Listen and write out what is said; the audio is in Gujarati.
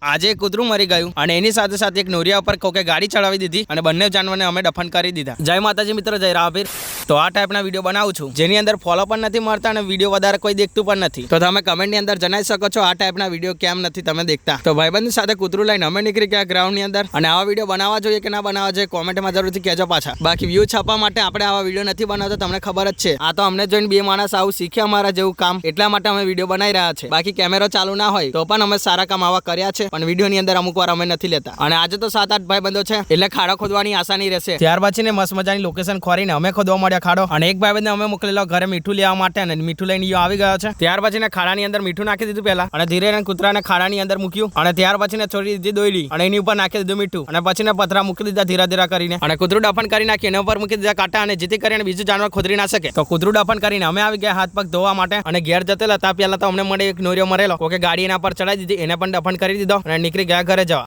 આજે કૂતરું મરી ગયું અને એની સાથે સાથે એક નોરિયા ઉપર કોકે ગાડી ચડાવી દીધી અને બંને જાનવરને અમે દફન કરી દીધા। જય માતાજી મિત્રો, જય રાહબીર। તો આ ટાઈપના વિડીયો બનાવું છું જેની અંદર ફોલો પણ નથી મળતા અને વિડીયો વધારે કોઈ દેખતું પણ નથી, તો તમે કમેન્ટની અંદર જણાવી શકો છો આ ટાઈપના વિડીયો કેમ નથી તમે દેખતા। તો ભાઈબંધ સાથે કૂતરું લઈને અમે નીકળી ગયા ગ્રાઉન્ડની અંદર અને આવા વિડીયો બનાવવા જોઈએ કે ના બનાવવા જોઈએ કોમેન્ટમાં જરૂરથી કહેજો પાછા। બાકી વ્યૂ છાપવા માટે આપણે આવા વિડીયો નથી બનાવતા, તમને ખબર જ છે। આ તો અમને જોઈને બે માણસ આવું શીખ્યા અમારા જેવું કામ, એટલા માટે અમે વિડીયો બનાવી રહ્યા છે। બાકી કેમેરો ચાલુ ના હોય તો પણ અમે સારા કામ આવા કર્યા છે, પણ વિડીયોની અંદર અમુક વાર અમે નથી લેતા। અને આજે તો 7-8 ભાઈબંધો છે એટલે ખાડો ખોદવાની આસાની રહેશે। ત્યાર પછીને મસ્ત મજાની લોકેશન ખોરીને અમે ખોદવા મળ્યા ખાડો, અને એક ભાઈબંધને અમે મોકલેલો ઘરે મીઠું લેવા માટે અને મીઠું લઈને આવી ગયો છે। ત્યાર પછીને ખાડાની અંદર મીઠું નાખી દીધું પહેલા અને ધીરે કૂતરાને ખાડાની અંદર મૂક્યું અને ત્યાર પછીને છોડી દીધી દોયડી અને એની ઉપર નાખી દીધું મીઠું અને પછીને પથરા મૂકી દીધા ધીરા ધીરા કરીને અને કૂતરું દફન કરી નાખી એના ઉપર મૂકી દીધા કાંટા, અને જેથી કરીને બીજું જાનવર ખોદરી ના શકે। તો કૂતરું દફન કરીને અમે આવી ગયા હાથ પગ ધોવા માટે અને ઘેર જતેલા ત્યાં પહેલા તો અમને મળે એક નોરિયો મરેલો, કોકે ગાડી એના પર ચડાવી દીધી, એને પણ દફન કરી દીધો અને નીકળી ગયા ઘરે જવા।